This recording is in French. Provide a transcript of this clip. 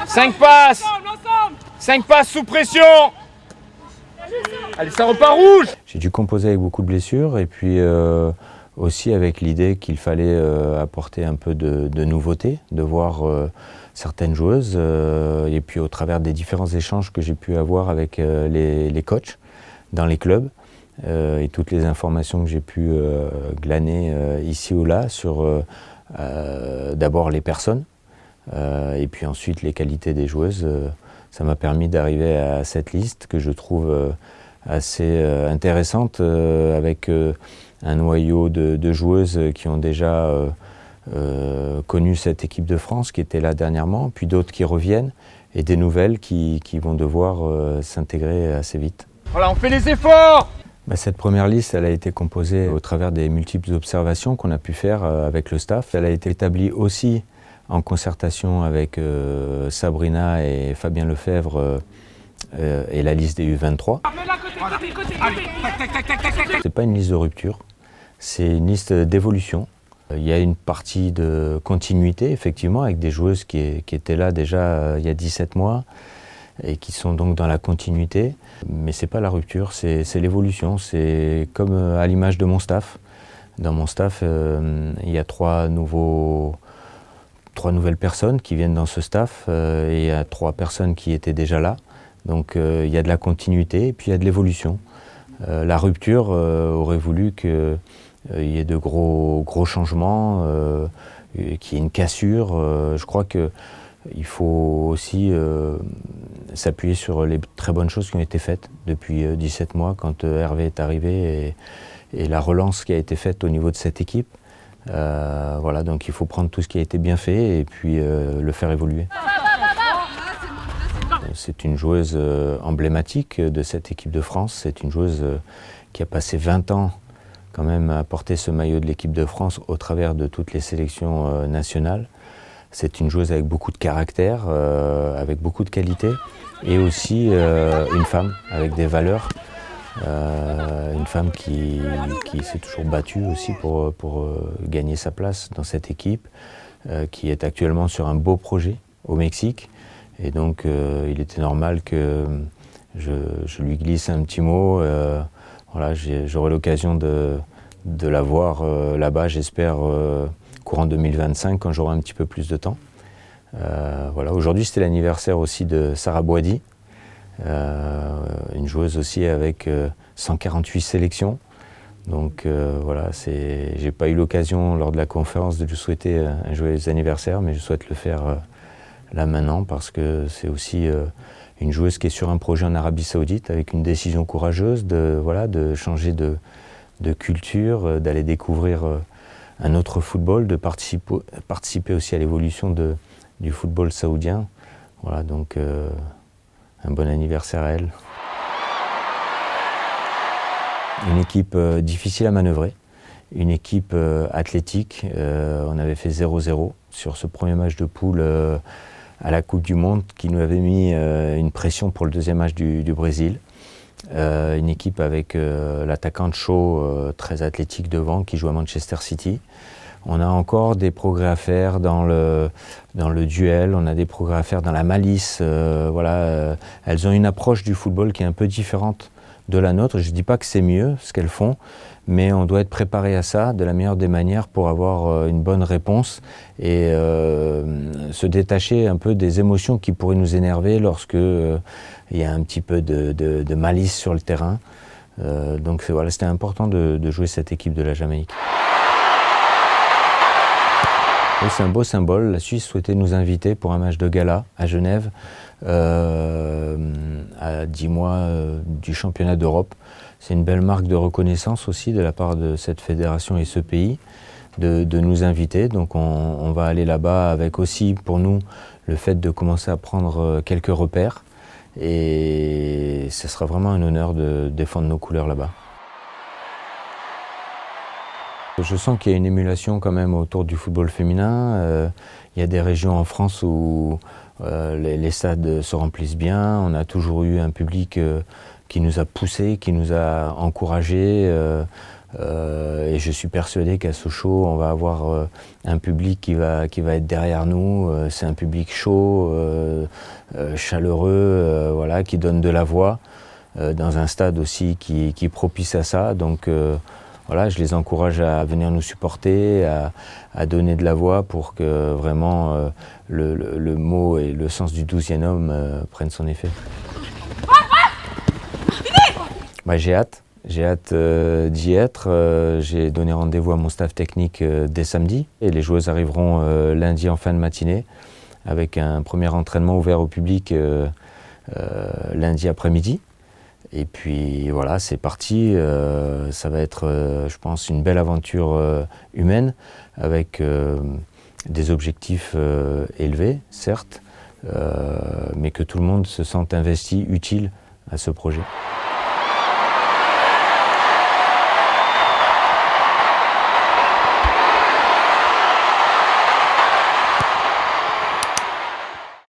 5 passes. 5 passes sous pression. Allez, ça repart rouge. J'ai dû composer avec beaucoup de blessures et puis aussi avec l'idée qu'il fallait apporter un peu de nouveauté, de voir certaines joueuses et puis au travers des différents échanges que j'ai pu avoir avec les coachs dans les clubs et toutes les informations que j'ai pu glaner ici ou là sur d'abord les personnes et puis ensuite les qualités des joueuses. Ça m'a permis d'arriver à cette liste que je trouve assez intéressante avec un noyau de joueuses qui ont déjà connu cette équipe de France qui était là dernièrement, puis d'autres qui reviennent et des nouvelles qui vont devoir s'intégrer assez vite. Voilà, on fait les efforts. Cette première liste, elle a été composée au travers des multiples observations qu'on a pu faire avec le staff. Elle a été établie aussi en concertation avec Sabrina et Fabien Lefebvre et la liste des U23. C'est pas une liste de rupture, c'est une liste d'évolution. Il y a une partie de continuité, effectivement, avec des joueuses qui étaient là déjà il y a 17 mois et qui sont donc dans la continuité. Mais c'est pas la rupture, c'est l'évolution. C'est comme à l'image de mon staff. Dans mon staff, il y a trois nouvelles personnes qui viennent dans ce staff et il y a 3 personnes qui étaient déjà là. Donc il y a de la continuité et puis il y a de l'évolution. La rupture aurait voulu qu'il y ait de gros changements, qu'il y ait une cassure. Je crois qu'il faut aussi s'appuyer sur les très bonnes choses qui ont été faites depuis 17 mois quand Hervé est arrivé et la relance qui a été faite au niveau de cette équipe. Voilà, donc il faut prendre tout ce qui a été bien fait et puis le faire évoluer. C'est une joueuse emblématique de cette équipe de France. C'est une joueuse qui a passé 20 ans quand même à porter ce maillot de l'équipe de France au travers de toutes les sélections nationales. C'est une joueuse avec beaucoup de caractère, avec beaucoup de qualité et aussi une femme avec des valeurs. Une femme qui s'est toujours battue aussi pour gagner sa place dans cette équipe, qui est actuellement sur un beau projet au Mexique. Et donc il était normal que je lui glisse un petit mot. Voilà, j'aurai l'occasion de la voir là-bas, j'espère, courant 2025, quand j'aurai un petit peu plus de temps. Voilà. Aujourd'hui, c'était l'anniversaire aussi de Sarah Boidi, une joueuse aussi avec 148 sélections. Donc voilà, j'ai pas eu l'occasion lors de la conférence de lui souhaiter un joyeux anniversaire, mais je souhaite le faire là maintenant parce que c'est aussi une joueuse qui est sur un projet en Arabie Saoudite avec une décision courageuse de changer de culture, d'aller découvrir un autre football, de participer aussi à l'évolution du football saoudien. Voilà, donc un bon anniversaire à elle. Une équipe difficile à manœuvrer, une équipe athlétique. On avait fait 0-0 sur ce premier match de poule à la Coupe du Monde qui nous avait mis une pression pour le deuxième match du Brésil. Une équipe avec l'attaquante Shaw très athlétique devant qui joue à Manchester City. On a encore des progrès à faire dans le duel, on a des progrès à faire dans la malice. Voilà, elles ont une approche du football qui est un peu différente de la nôtre. Je ne dis pas que c'est mieux ce qu'elles font, mais on doit être préparé à ça de la meilleure des manières pour avoir une bonne réponse et se détacher un peu des émotions qui pourraient nous énerver lorsque il y a un petit peu de malice sur le terrain. Donc voilà, c'était important de jouer cette équipe de la Jamaïque. C'est un beau symbole. La Suisse souhaitait nous inviter pour un match de gala à Genève à 10 mois du championnat d'Europe. C'est une belle marque de reconnaissance aussi de la part de cette fédération et ce pays de nous inviter. Donc on va aller là-bas avec aussi pour nous le fait de commencer à prendre quelques repères. Et ce sera vraiment un honneur de défendre nos couleurs là-bas. Je sens qu'il y a une émulation quand même autour du football féminin. Il y a des régions en France où les stades se remplissent bien. On a toujours eu un public qui nous a poussés, qui nous a encouragés. Et je suis persuadé qu'à Sochaux, on va avoir un public qui va être derrière nous. C'est un public chaud, chaleureux, voilà, qui donne de la voix, dans un stade aussi qui est propice à ça. Donc voilà, je les encourage à venir nous supporter, à donner de la voix pour que vraiment le mot et le sens du 12e homme prennent son effet. J'ai hâte. J'ai hâte d'y être. J'ai donné rendez-vous à mon staff technique dès samedi. Et les joueuses arriveront lundi en fin de matinée avec un premier entraînement ouvert au public lundi après-midi. Et puis voilà, c'est parti. Ça va être, je pense, une belle aventure humaine avec des objectifs élevés, certes, mais que tout le monde se sente investi, utile à ce projet.